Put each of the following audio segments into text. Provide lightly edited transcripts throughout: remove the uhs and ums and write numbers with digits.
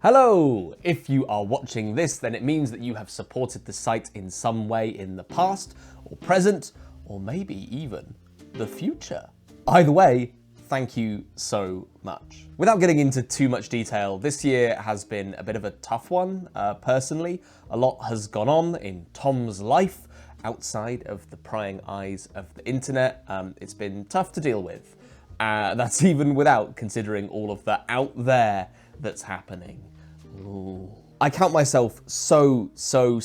Hello! If you are watching this, then it means that you have supported the site in some way in the past, or present, or maybe even the future. Either way, thank you so much. Without getting into too much detail, this year has been a bit of a tough one, personally. A lot has gone on in Tom's life outside of the prying eyes of the internet. It's been tough to deal with. That's even without considering all of the out there that's happening. Ooh. I count myself so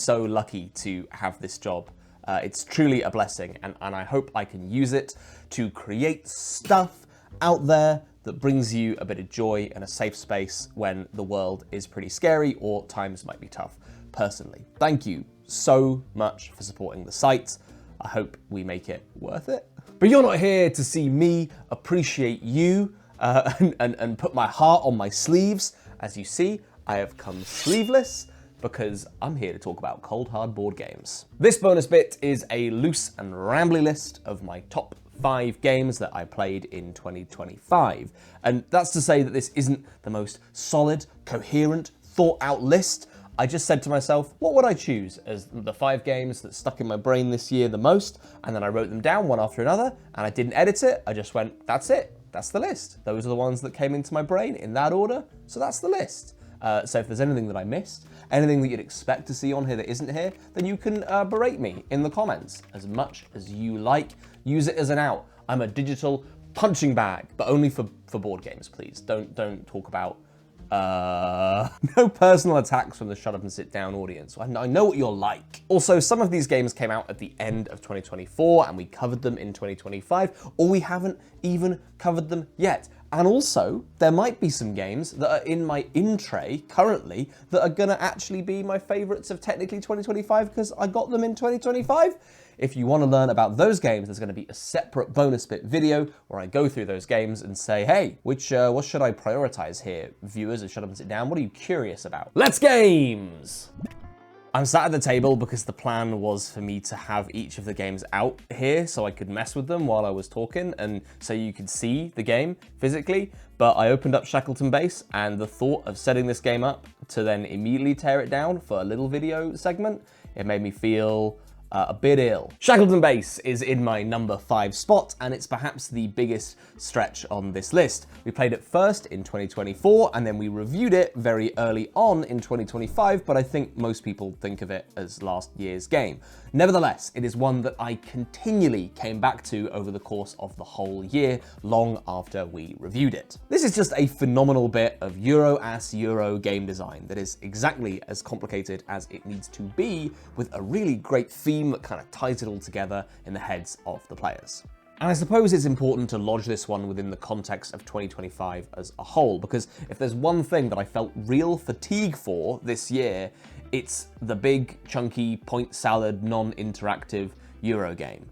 lucky to have this job. It's truly a blessing, and I hope I can use it to create stuff out there that brings you a bit of joy and a safe space when the world is pretty scary or times might be tough. Personally, thank you so much for supporting the site. I hope we make it worth it. But you're not here to see me appreciate you and put my heart on my sleeves. As you see, I have come sleeveless because I'm here to talk about cold hard board games. This bonus bit is a loose and rambly list of my top 5 games that I played in 2025. And that's to say that this isn't the most solid, coherent, thought out list. I just said to myself, what would I choose as the 5 games that stuck in my brain this year the most? And then I wrote them down one after another, and I didn't edit it. I just went, that's it. That's the list. Those are the ones that came into my brain in that order. So that's the list. So if there's anything that I missed, anything that you'd expect to see on here that isn't here, then you can berate me in the comments as much as you like. Use it as an out. I'm a digital punching bag, but only for board games, please. Don't talk about no personal attacks from the shut up and sit down audience. I know what you're like. Also, some of these games came out at the end of 2024 and we covered them in 2025, or we haven't even covered them yet. And also, there might be some games that are in my in tray currently that are gonna actually be my favorites of technically 2025 because I got them in 2025. If you want to learn about those games, there's going to be a separate bonus bit video where I go through those games and say, hey, what should I prioritize here? Viewers of Shut Up and Sit Down, what are you curious about? Let's games! I'm sat at the table because the plan was for me to have each of the games out here so I could mess with them while I was talking and so you could see the game physically. But I opened up Shackleton Base and the thought of setting this game up to then immediately tear it down for a little video segment, it made me feel a bit ill. Shackleton Base is in my number 5 spot, and it's perhaps the biggest stretch on this list. We played it first in 2024, and then we reviewed it very early on in 2025, but I think most people think of it as last year's game. Nevertheless, it is one that I continually came back to over the course of the whole year, long after we reviewed it. This is just a phenomenal bit of Euro-ass Euro game design that is exactly as complicated as it needs to be, with a really great theme that kind of ties it all together in the heads of the players. And I suppose it's important to lodge this one within the context of 2025 as a whole, because if there's one thing that I felt real fatigue for this year, it's the big, chunky, point salad, non-interactive Euro game.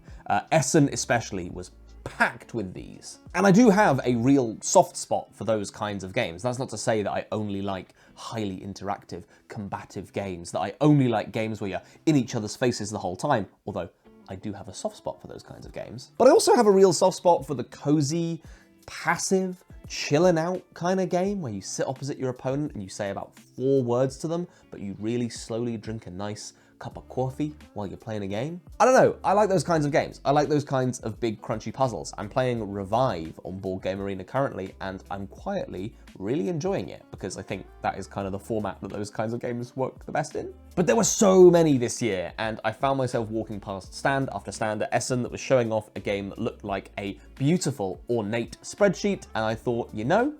Essen especially was packed with these. And I do have a real soft spot for those kinds of games. That's not to say that I only like highly interactive, combative games, that I only like games where you're in each other's faces the whole time, although I do have a soft spot for those kinds of games. But I also have a real soft spot for the cozy, passive, chilling out kind of game where you sit opposite your opponent and you say about 4 words to them, but you really slowly drink a nice cup of coffee while you're playing a game. I don't know, I like those kinds of games. I like those kinds of big crunchy puzzles. I'm playing Revive on Board Game Arena currently, and I'm quietly really enjoying it because I think that is kind of the format that those kinds of games work the best in. But there were so many this year, and I found myself walking past stand after stand at Essen that was showing off a game that looked like a beautiful, ornate spreadsheet, and I thought, you know,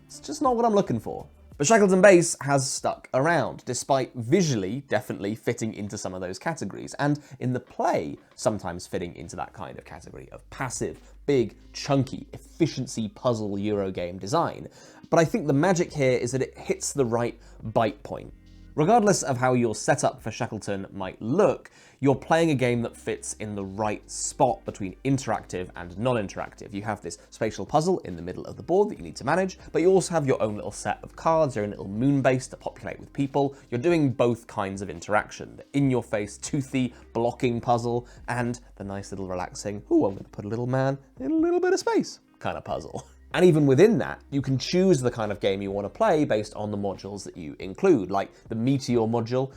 it's just not what I'm looking for. But Shackleton Base has stuck around, despite visually definitely fitting into some of those categories, and in the play sometimes fitting into that kind of category of passive, big, chunky, efficiency puzzle Euro game design. But I think the magic here is that it hits the right bite point. Regardless of how your setup for Shackleton might look, you're playing a game that fits in the right spot between interactive and non-interactive. You have this spatial puzzle in the middle of the board that you need to manage, but you also have your own little set of cards, your own little moon base to populate with people. You're doing both kinds of interaction, the in-your-face, toothy, blocking puzzle, and the nice little relaxing, ooh, I'm gonna put a little man in a little bit of space kind of puzzle. And even within that, you can choose the kind of game you want to play based on the modules that you include. Like the Meteor module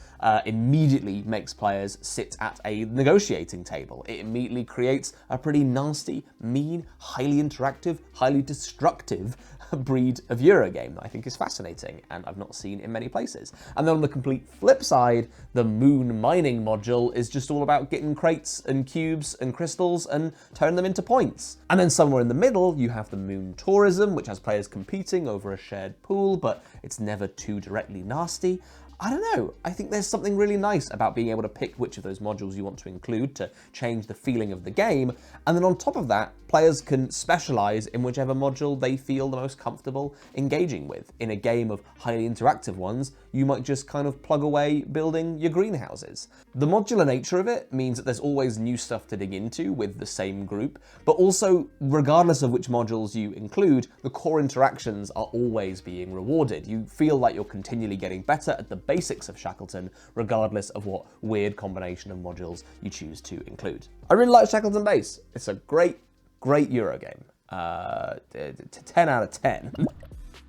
immediately makes players sit at a negotiating table. It immediately creates a pretty nasty, mean, highly interactive, highly destructive breed of Eurogame that I think is fascinating and I've not seen in many places. And then on the complete flip side, the Moon mining module is just all about getting crates and cubes and crystals and turning them into points. And then somewhere in the middle, you have the Moon tourism, which has players competing over a shared pool, but it's never too directly nasty. I don't know, I think there's something really nice about being able to pick which of those modules you want to include to change the feeling of the game, and then on top of that, players can specialize in whichever module they feel the most comfortable engaging with. In a game of highly interactive ones, you might just kind of plug away building your greenhouses. The modular nature of it means that there's always new stuff to dig into with the same group, but also, regardless of which modules you include, the core interactions are always being rewarded. You feel like you're continually getting better at the basics of Shackleton, regardless of what weird combination of modules you choose to include. I really like Shackleton Base. It's a great Eurogame. 10 out of 10.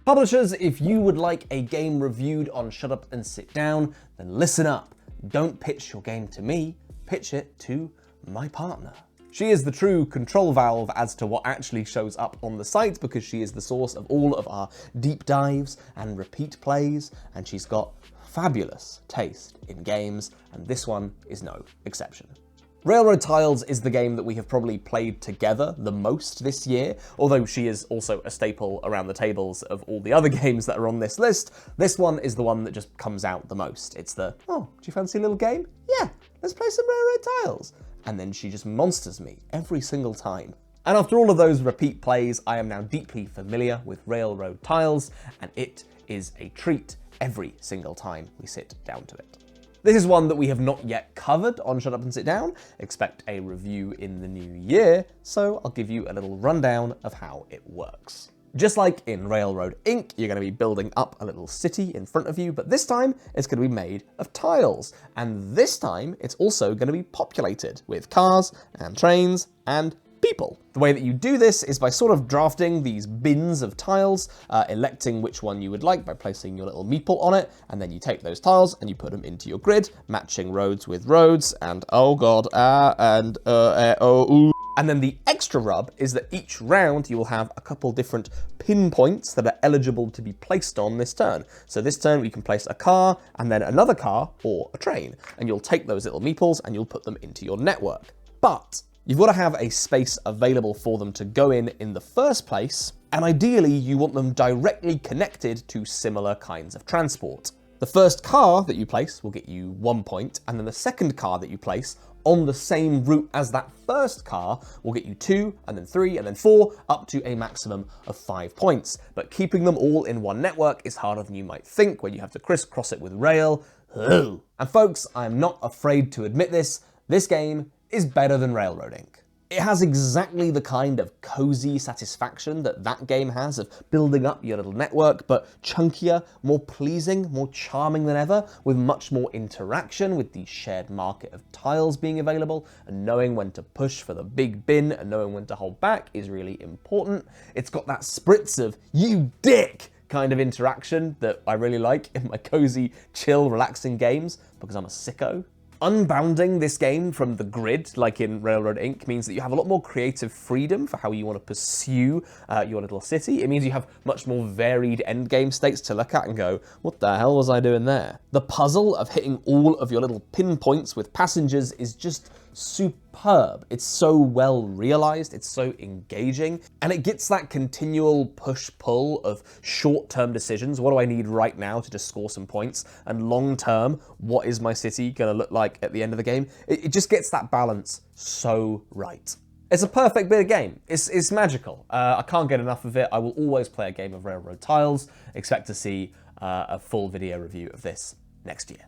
Publishers, if you would like a game reviewed on Shut Up and Sit Down, then listen up. Don't pitch your game to me, pitch it to my partner. She is the true control valve as to what actually shows up on the site because she is the source of all of our deep dives and repeat plays, and she's got fabulous taste in games, and this one is no exception. Railroad Tiles is the game that we have probably played together the most this year, although she is also a staple around the tables of all the other games that are on this list. This one is the one that just comes out the most. It's the, oh, do you fancy a little game? Yeah, let's play some Railroad Tiles. And then she just monsters me every single time. And after all of those repeat plays, I am now deeply familiar with Railroad Tiles, and it is a treat every single time we sit down to it. This is one that we have not yet covered on Shut Up and Sit Down. Expect a review in the new year, so I'll give you a little rundown of how it works. Just like in Railroad Inc., you're going to be building up a little city in front of you, but this time it's going to be made of tiles. And this time it's also going to be populated with cars and trains and people. The way that you do this is by sort of drafting these bins of tiles, electing which one you would like by placing your little meeple on it, and then you take those tiles and you put them into your grid, matching roads with roads, and oh god, And then the extra rub is that each round you will have a couple different pinpoints that are eligible to be placed on this turn. So this turn we can place a car, and then another car, or a train, and you'll take those little meeples and you'll put them into your network. But you've got to have a space available for them to go in the first place, and ideally you want them directly connected to similar kinds of transport. The first car that you place will get you 1 point, and then the second car that you place on the same route as that first car will get you 2, and then 3, and then 4, up to a maximum of 5 points. But keeping them all in one network is harder than you might think when you have to crisscross it with rail. Ugh. And folks, I am not afraid to admit this game is better than Railroad Inc. It has exactly the kind of cozy satisfaction that that game has of building up your little network, but chunkier, more pleasing, more charming than ever, with much more interaction with the shared market of tiles being available, and knowing when to push for the big bin and knowing when to hold back is really important. It's got that spritz of, you dick, kind of interaction that I really like in my cozy, chill, relaxing games, because I'm a sicko. Unbounding this game from the grid, like in Railroad Inc., means that you have a lot more creative freedom for how you want to pursue your little city. It means you have much more varied endgame states to look at and go, what the hell was I doing there? The puzzle of hitting all of your little pinpoints with passengers is just superb. It's so well realized, it's so engaging, and it gets that continual push-pull of short-term decisions. What do I need right now to just score some points? And long-term, what is my city gonna look like at the end of the game? It just gets that balance so right. It's a perfect bit of game. It's magical. I can't get enough of it. I will always play a game of Railroad Tiles. Expect to see a full video review of this next year.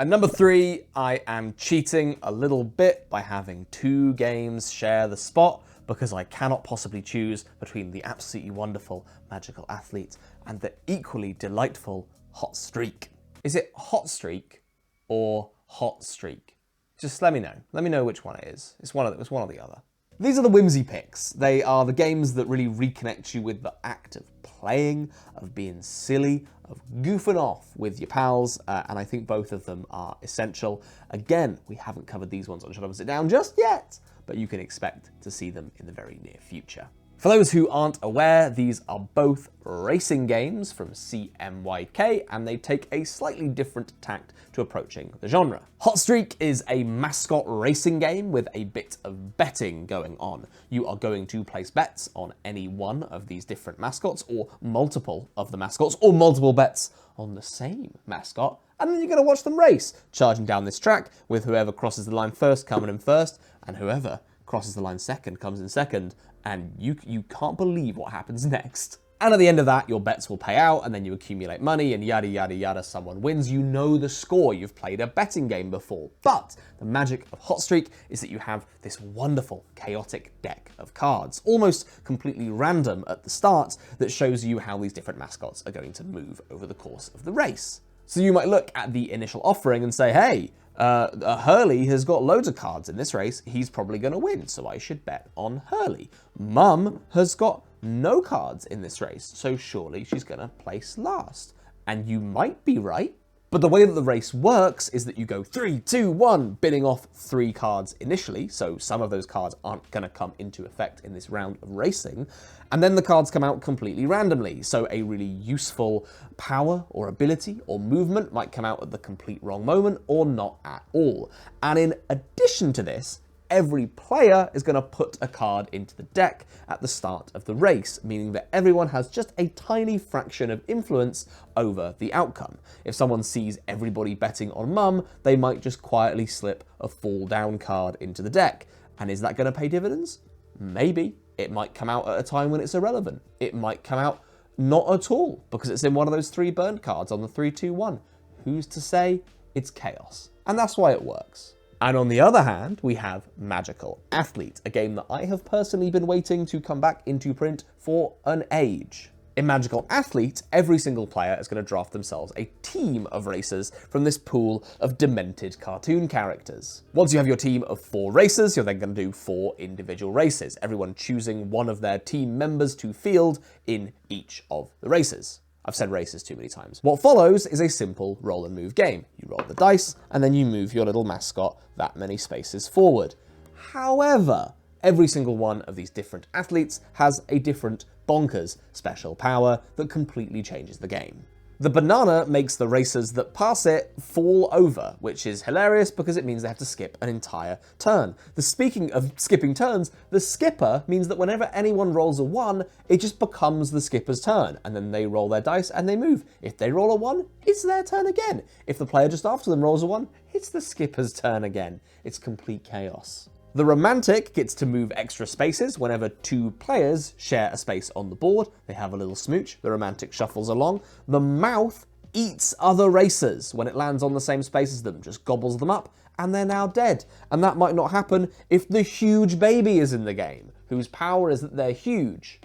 At number 3, I am cheating a little bit by having 2 games share the spot because I cannot possibly choose between the absolutely wonderful Magical Athlete and the equally delightful Hot Streak. Is it Hot Streak or Hot Streak? Just let me know. Let me know which one it is. It's one or the other. These are the whimsy picks. They are the games that really reconnect you with the act of playing, of being silly, of goofing off with your pals, and I think both of them are essential. Again, we haven't covered these ones on Shut Up and Sit Down just yet, but you can expect to see them in the very near future. For those who aren't aware, these are both racing games from CMYK, and they take a slightly different tact to approaching the genre. Hot Streak is a mascot racing game with a bit of betting going on. You are going to place bets on any one of these different mascots, or multiple of the mascots, or multiple bets on the same mascot, and then you're going to watch them race, charging down this track with whoever crosses the line first coming in first, and whoever crosses the line second comes in second, and you can't believe what happens next. And at the end of that, your bets will pay out, and then you accumulate money, and yada yada yada, someone wins. You know the score, you've played a betting game before. But the magic of Hot Streak is that you have this wonderful, chaotic deck of cards, almost completely random at the start, that shows you how these different mascots are going to move over the course of the race. So you might look at the initial offering and say, hey, Hurley has got loads of cards in this race, he's probably going to win, so I should bet on Hurley. Mum has got no cards in this race, so surely she's going to place last. And you might be right, but the way that the race works is that you go 3, 2, 1, bidding off 3 cards initially, so some of those cards aren't going to come into effect in this round of racing, and then the cards come out completely randomly, so a really useful power or ability or movement might come out at the complete wrong moment or not at all. And in addition to this, every player is going to put a card into the deck at the start of the race, meaning that everyone has just a tiny fraction of influence over the outcome. If someone sees everybody betting on Mum, they might just quietly slip a fall down card into the deck. And is that going to pay dividends? Maybe. It might come out at a time when it's irrelevant. It might come out not at all, because it's in one of those 3 burned cards on the 3, 2, 1. Who's to say? It's chaos. And that's why it works. And on the other hand, we have Magical Athlete, a game that I have personally been waiting to come back into print for an age. In Magical Athlete, every single player is going to draft themselves a team of racers from this pool of demented cartoon characters. Once you have your team of 4 racers, you're then going to do 4 individual races, everyone choosing one of their team members to field in each of the races. I've said races too many times. What follows is a simple roll and move game. You roll the dice, and then you move your little mascot that many spaces forward. However, every single one of these different athletes has a different bonkers special power that completely changes the game. The banana makes the racers that pass it fall over, which is hilarious because it means they have to skip an entire turn. Speaking of skipping turns, the skipper means that whenever anyone rolls a 1, it just becomes the skipper's turn, and then they roll their dice and they move. If they roll a 1, it's their turn again. If the player just after them rolls a 1, it's the skipper's turn again. It's complete chaos. The romantic gets to move extra spaces whenever 2 players share a space on the board. They have a little smooch, the romantic shuffles along. The mouth eats other racers when it lands on the same space as them, just gobbles them up, and they're now dead. And that might not happen if the huge baby is in the game, whose power is that they're huge.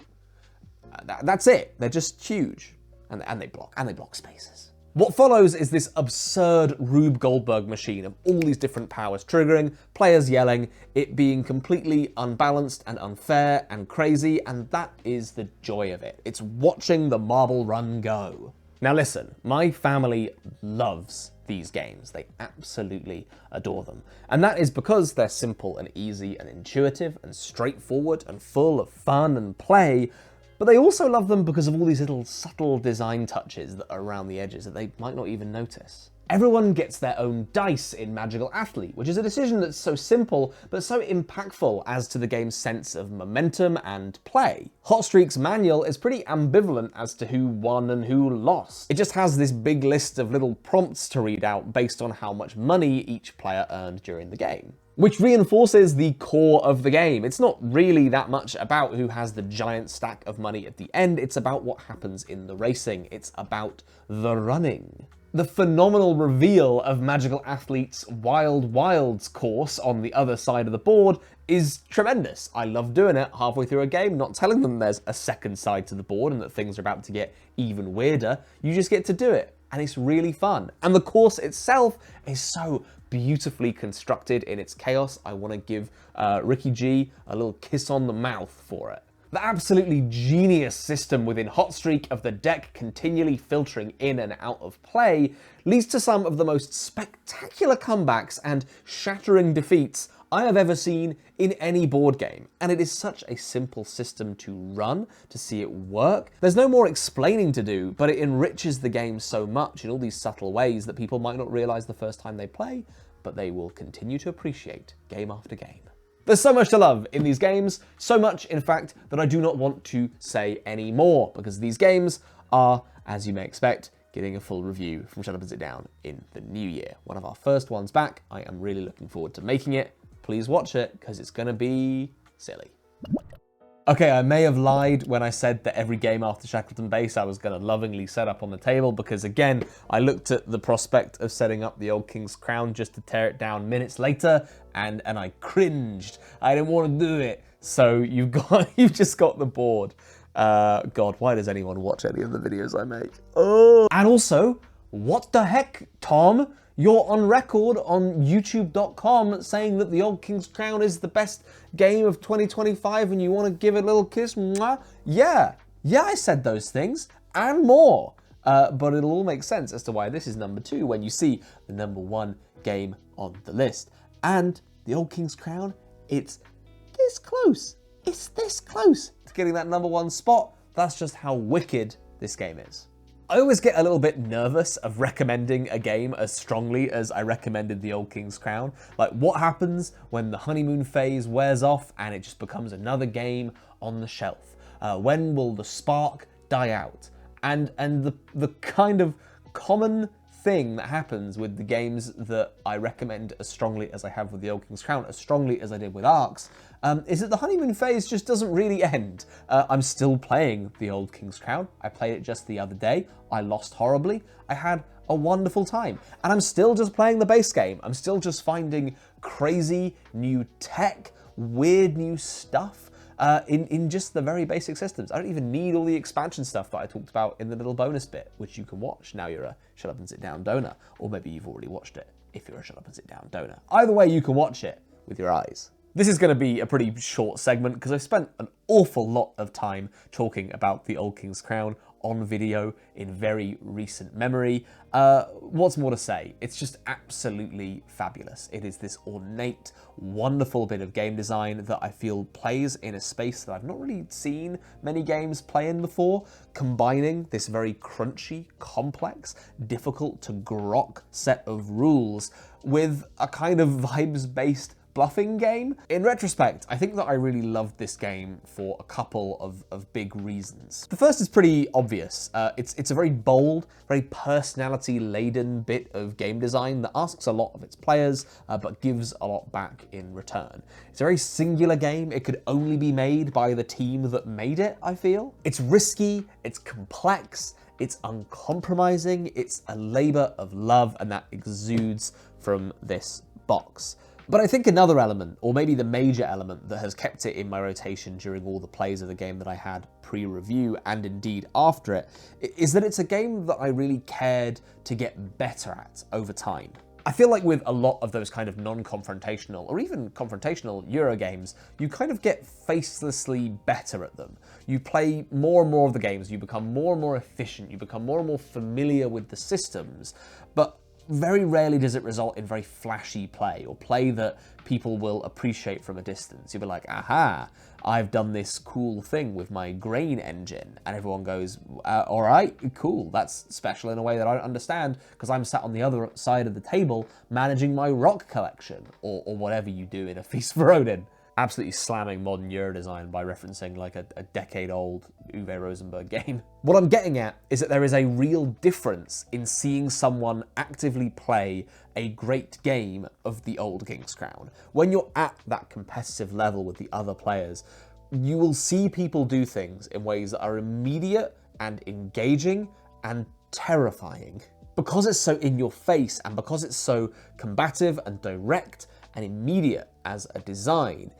That's it, they're just huge. And they block spaces. What follows is this absurd Rube Goldberg machine of all these different powers triggering, players yelling, it being completely unbalanced and unfair and crazy, and that is the joy of it. It's watching the marble run go. Now listen, my family loves these games. They absolutely adore them. And that is because they're simple and easy and intuitive and straightforward and full of fun and play. But they also love them because of all these little subtle design touches that are around the edges that they might not even notice. Everyone gets their own dice in Magical Athlete, which is a decision that's so simple but so impactful as to the game's sense of momentum and play. Hot Streak's manual is pretty ambivalent as to who won and who lost. It just has this big list of little prompts to read out based on how much money each player earned during the game, which reinforces the core of the game. It's not really that much about who has the giant stack of money at the end, it's about what happens in the racing. It's about the running. The phenomenal reveal of Magical Athlete's Wild Wilds course on the other side of the board is tremendous. I love doing it halfway through a game, not telling them there's a second side to the board and that things are about to get even weirder. You just get to do it. and it's really fun. And the course itself is so beautifully constructed in its chaos. I want to give Ricky G a little kiss on the mouth for it. The absolutely genius system within Hotstreak of the deck continually filtering in and out of play leads to some of the most spectacular comebacks and shattering defeats I have ever seen in any board game. And it is such a simple system to run, to see it work. There's no more explaining to do, but it enriches the game so much in all these subtle ways that people might not realize the first time they play, but they will continue to appreciate game after game. There's so much to love in these games, so much, in fact, that I do not want to say any more, because these games are, as you may expect, getting a full review from Shut Up and Sit Down in the new year. One of our first ones back. I am really looking forward to making it. Please watch it, because it's going to be silly. Okay, I may have lied when I said that every game after Shackleton Base I was going to lovingly set up on the table, because again, I looked at the prospect of setting up the Old King's Crown just to tear it down minutes later, and I cringed. I didn't want to do it. So you've just got the board. God, why does anyone watch any of the videos I make? Oh. And also, what the heck, Tom? You're on record on youtube.com saying that the Old King's Crown is the best game of 2025 and you want to give it a little kiss. Mwah. Yeah, I said those things and more. But it'll all make sense as to why this is number 2 when you see the number 1 game on the list. And the Old King's Crown, it's this close. It's this close to getting that number 1 spot. That's just how wicked this game is. I always get a little bit nervous of recommending a game as strongly as I recommended the Old King's Crown. Like, what happens when the honeymoon phase wears off and it just becomes another game on the shelf? When will the spark die out? And the kind of common thing that happens with the games that I recommend as strongly as I have with the Old King's Crown, as strongly as I did with Arcs, is that the honeymoon phase just doesn't really end. I'm still playing the Old King's Crown. I played it just the other day. I lost horribly. I had a wonderful time. And I'm still just playing the base game. I'm still just finding crazy new tech, weird new stuff in just the very basic systems. I don't even need all the expansion stuff that I talked about in the little bonus bit, which you can watch. Now you're a Shut Up and Sit Down donor, or maybe you've already watched it if you're a Shut Up and Sit Down donor. Either way, you can watch it with your eyes. This is going to be a pretty short segment because I've spent an awful lot of time talking about the Old King's Crown on video in very recent memory. What's more to say? It's just absolutely fabulous. It is this ornate, wonderful bit of game design that I feel plays in a space that I've not really seen many games play in before, combining this very crunchy, complex, difficult to grok set of rules with a kind of vibes-based bluffing game. In retrospect, I think that I really loved this game for a couple of big reasons. The first is pretty obvious. It's a very bold, very personality-laden bit of game design that asks a lot of its players, but gives a lot back in return. It's a very singular game. It could only be made by the team that made it, I feel. It's risky, it's complex, it's uncompromising, it's a labor of love, and that exudes from this box. But I think another element, or maybe the major element that has kept it in my rotation during all the plays of the game that I had pre-review and indeed after it, is that it's a game that I really cared to get better at over time. I feel like with a lot of those kind of non-confrontational or even confrontational Euro games, you kind of get facelessly better at them. You play more and more of the games, you become more and more efficient, you become more and more familiar with the systems, but very rarely does it result in very flashy play or play that people will appreciate from a distance. You'll be like, aha, I've done this cool thing with my grain engine. And everyone goes, all right, cool. That's special in a way that I don't understand because I'm sat on the other side of the table managing my rock collection or whatever you do in a Feast for Odin. Absolutely slamming modern Euro design by referencing like a decade-old Uwe Rosenberg game. What I'm getting at is that there is a real difference in seeing someone actively play a great game of the Old King's Crown. When you're at that competitive level with the other players, you will see people do things in ways that are immediate and engaging and terrifying. Because it's so in your face and because it's so combative and direct and immediate as a design,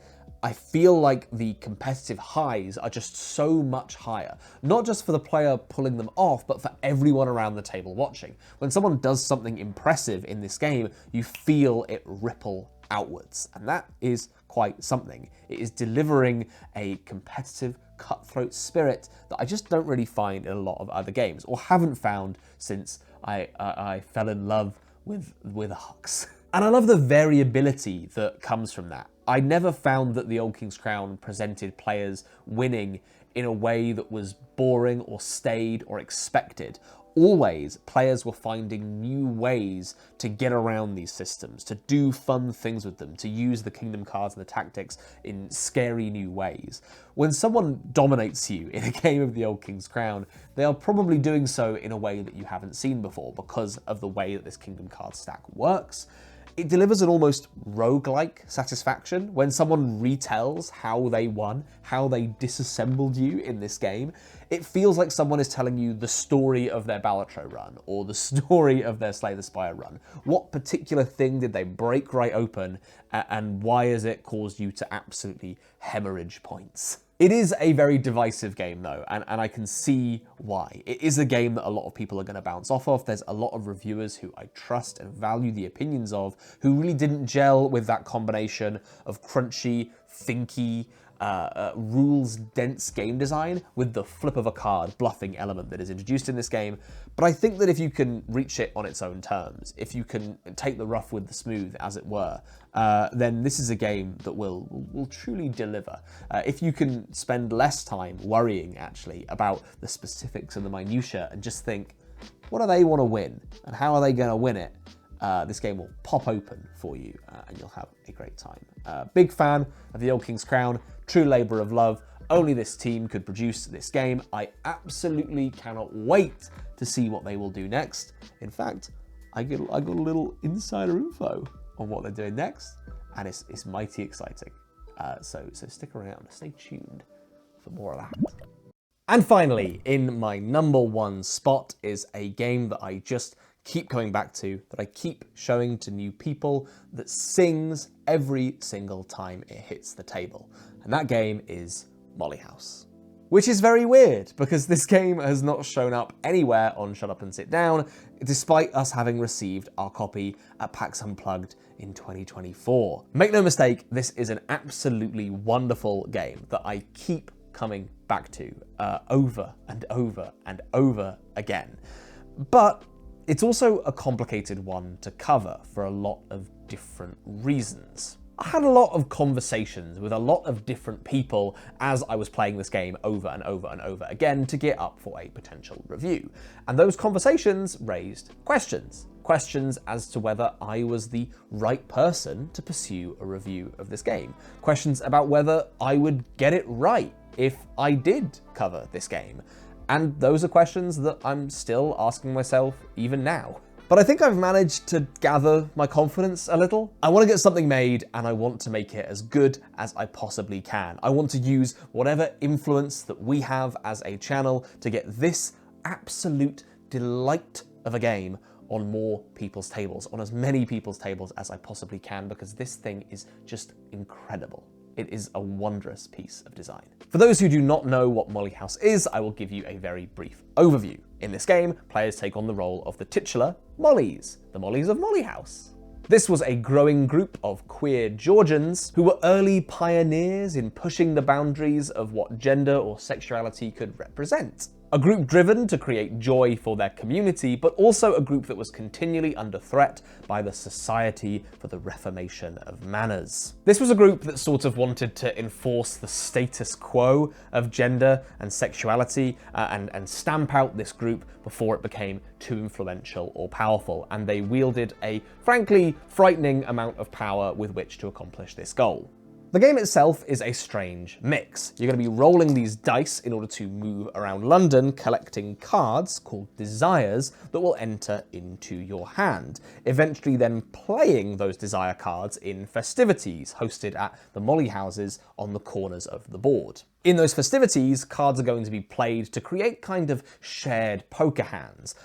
I feel like the competitive highs are just so much higher. Not just for the player pulling them off, but for everyone around the table watching. When someone does something impressive in this game, you feel it ripple outwards, and that is quite something. It is delivering a competitive, cutthroat spirit that I just don't really find in a lot of other games, or haven't found since I fell in love with Arcs. And I love the variability that comes from that. I never found that the Old King's Crown presented players winning in a way that was boring or staid or expected. Always, players were finding new ways to get around these systems, to do fun things with them, to use the kingdom cards and the tactics in scary new ways. When someone dominates you in a game of the Old King's Crown, they are probably doing so in a way that you haven't seen before because of the way that this kingdom card stack works. It delivers an almost roguelike satisfaction when someone retells how they won, how they disassembled you in this game. It feels like someone is telling you the story of their Balatro run or the story of their Slay the Spire run. What particular thing did they break right open, and why has it caused you to absolutely hemorrhage points? It is a very divisive game though, and I can see why. It is a game that a lot of people are going to bounce off of. There's a lot of reviewers who I trust and value the opinions of who really didn't gel with that combination of crunchy, thinky, rules-dense game design with the flip of a card bluffing element that is introduced in this game. But I think that if you can reach it on its own terms, if you can take the rough with the smooth, as it were, then this is a game that will truly deliver. If you can spend less time worrying, actually, about the specifics and the minutiae and just think, what do they want to win and how are they going to win it? This game will pop open for you and you'll have a great time. Big fan of the Old King's Crown, true labour of love. Only this team could produce this game. I absolutely cannot wait to see what they will do next. In fact, I got a little insider info on what they're doing next, and it's mighty exciting. So stick around, stay tuned for more of that. And finally, in my number one spot is a game that I just keep coming back to, that I keep showing to new people, that sings every single time it hits the table. And that game is Molly House. Which is very weird, because this game has not shown up anywhere on Shut Up and Sit Down, despite us having received our copy at PAX Unplugged in 2024. Make no mistake, this is an absolutely wonderful game that I keep coming back to over and over and over again. But it's also a complicated one to cover for a lot of different reasons. I had a lot of conversations with a lot of different people as I was playing this game over and over and over again to get up for a potential review. And those conversations raised questions. Questions as to whether I was the right person to pursue a review of this game. Questions about whether I would get it right if I did cover this game. And those are questions that I'm still asking myself even now. But I think I've managed to gather my confidence a little. I want to get something made and I want to make it as good as I possibly can. I want to use whatever influence that we have as a channel to get this absolute delight of a game on more people's tables, on as many people's tables as I possibly can, because this thing is just incredible. It is a wondrous piece of design. For those who do not know what Molly House is, I will give you a very brief overview. In this game, players take on the role of the titular Mollies, the Mollies of Molly House. This was a growing group of queer Georgians who were early pioneers in pushing the boundaries of what gender or sexuality could represent. A group driven to create joy for their community, but also a group that was continually under threat by the Society for the Reformation of Manners. This was a group that sort of wanted to enforce the status quo of gender and sexuality and stamp out this group before it became too influential or powerful, and they wielded a, frankly, frightening amount of power with which to accomplish this goal. The game itself is a strange mix. You're going to be rolling these dice in order to move around London, collecting cards called desires that will enter into your hand, eventually then playing those desire cards in festivities hosted at the Molly houses on the corners of the board. In those festivities, cards are going to be played to create kind of shared poker hands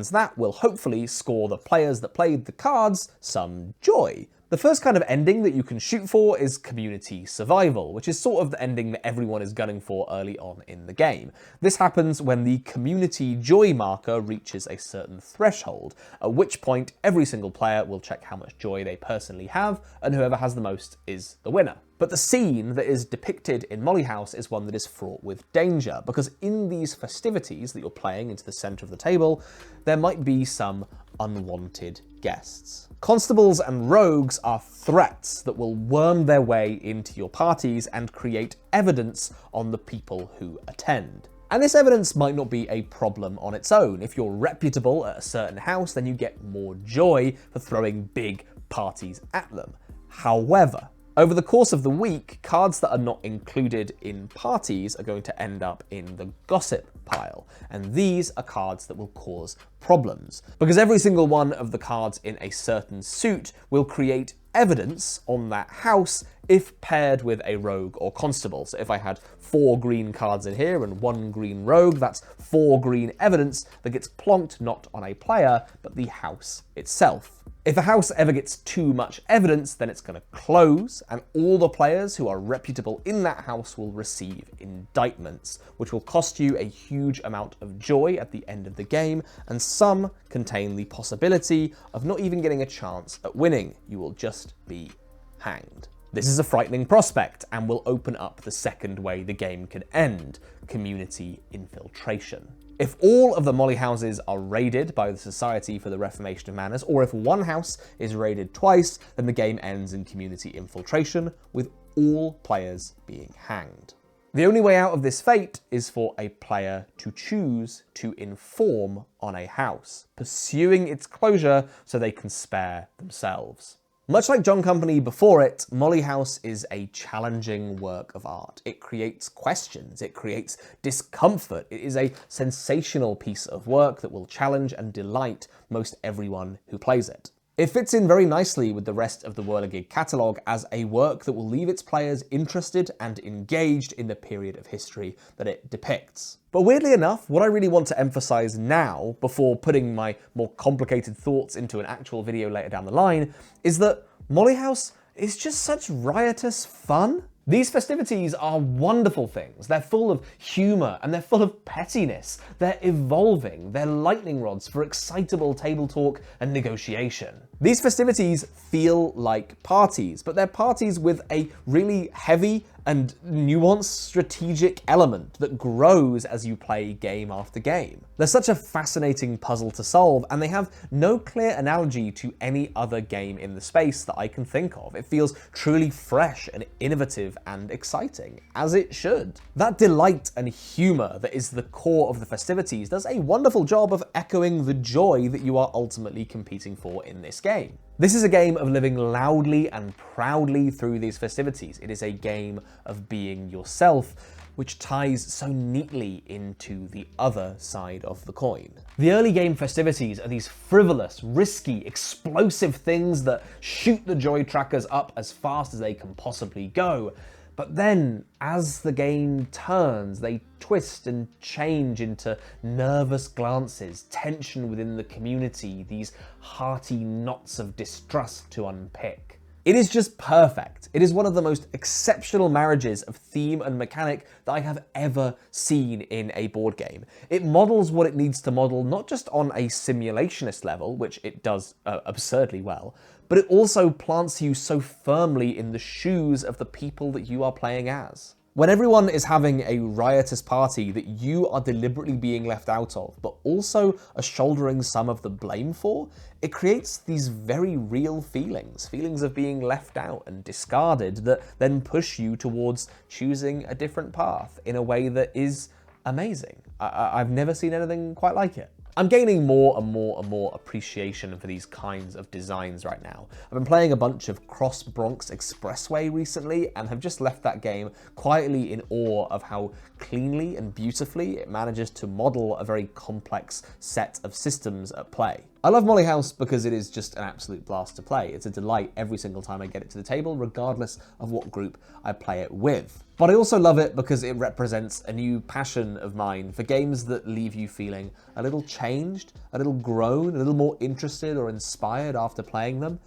that will hopefully score the players that played the cards some joy. The first kind of ending that you can shoot for is community survival, which is sort of the ending that everyone is gunning for early on in the game. This happens when the community joy marker reaches a certain threshold, at which point every single player will check how much joy they personally have, and whoever has the most is the winner. But the scene that is depicted in Molly House is one that is fraught with danger, because in these festivities that you're playing into the center of the table, there might be some unwanted guests. Constables and rogues are threats that will worm their way into your parties and create evidence on the people who attend. And this evidence might not be a problem on its own. If you're reputable at a certain house, then you get more joy for throwing big parties at them. However, over the course of the week, cards that are not included in parties are going to end up in the gossip pile, and these are cards that will cause problems, because every single one of the cards in a certain suit will create evidence on that house if paired with a rogue or constable. So if I had 4 green cards in here and 1 green rogue, that's 4 green evidence that gets plonked not on a player, but the house itself. If a house ever gets too much evidence, then it's going to close, and all the players who are reputable in that house will receive indictments, which will cost you a huge amount of joy at the end of the game, and some contain the possibility of not even getting a chance at winning. You will just be hanged. This is a frightening prospect, and will open up the second way the game could end: community infiltration. If all of the Molly houses are raided by the Society for the Reformation of Manners, or if one house is raided twice, then the game ends in community infiltration, with all players being hanged. The only way out of this fate is for a player to choose to inform on a house, pursuing its closure so they can spare themselves. Much like John Company before it, Molly House is a challenging work of art. It creates questions, it creates discomfort. It is a sensational piece of work that will challenge and delight most everyone who plays it. It fits in very nicely with the rest of the Whirligig catalogue as a work that will leave its players interested and engaged in the period of history that it depicts. But weirdly enough, what I really want to emphasize now, before putting my more complicated thoughts into an actual video later down the line, is that Molly House is just such riotous fun. These festivities are wonderful things. They're full of humour and they're full of pettiness. They're evolving. They're lightning rods for excitable table talk and negotiation. These festivities feel like parties, but they're parties with a really heavy and nuanced strategic element that grows as you play game after game. They're such a fascinating puzzle to solve, and they have no clear analogy to any other game in the space that I can think of. It feels truly fresh and innovative and exciting, as it should. That delight and humour that is the core of the festivities does a wonderful job of echoing the joy that you are ultimately competing for in this game. This is a game of living loudly and proudly through these festivities. It is a game of being yourself, which ties so neatly into the other side of the coin. The early game festivities are these frivolous, risky, explosive things that shoot the joy trackers up as fast as they can possibly go. But then, as the game turns, they twist and change into nervous glances, tension within the community, these hearty knots of distrust to unpick. It is just perfect. It is one of the most exceptional marriages of theme and mechanic that I have ever seen in a board game. It models what it needs to model, not just on a simulationist level, which it does absurdly well, but it also plants you so firmly in the shoes of the people that you are playing as. When everyone is having a riotous party that you are deliberately being left out of, but also are shouldering some of the blame for, it creates these very real feelings of being left out and discarded that then push you towards choosing a different path in a way that is amazing. I've never seen anything quite like it. I'm gaining more and more appreciation for these kinds of designs right now. I've been playing a bunch of Cross Bronx Expressway recently and have just left that game quietly in awe of how cleanly and beautifully it manages to model a very complex set of systems at play. I love Molly House because it is just an absolute blast to play. It's a delight every single time I get it to the table, regardless of what group I play it with. But I also love it because it represents a new passion of mine for games that leave you feeling a little changed, a little grown, a little more interested or inspired after playing them.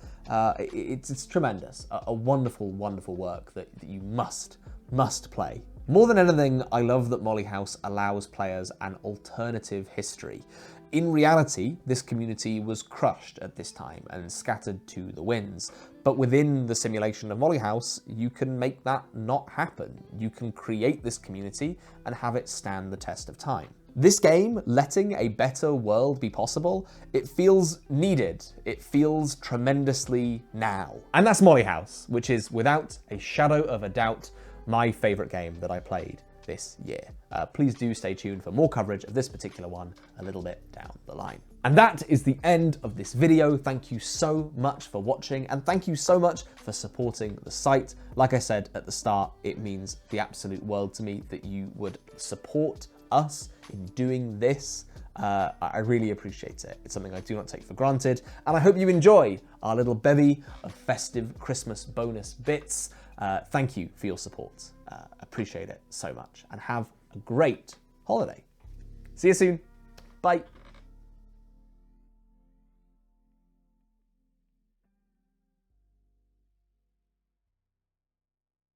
It's tremendous. A wonderful, wonderful work that you must play. More than anything, I love that Molly House allows players an alternative history. In reality, this community was crushed at this time and scattered to the winds. But within the simulation of Molly House, you can make that not happen. You can create this community and have it stand the test of time. This game, letting a better world be possible, it feels needed. It feels tremendously now. And that's Molly House, which is without a shadow of a doubt my favorite game that I played this year. Please do stay tuned for more coverage of this particular one a little bit down the line. And that is the end of this video. Thank you so much for watching, and thank you so much for supporting the site. Like I said at the start, it means the absolute world to me that you would support us in doing this. I really appreciate it. It's something I do not take for granted, and I hope you enjoy our little bevy of festive Christmas bonus bits. Thank you for your support. Appreciate it so much, and have a great holiday. See you soon. Bye.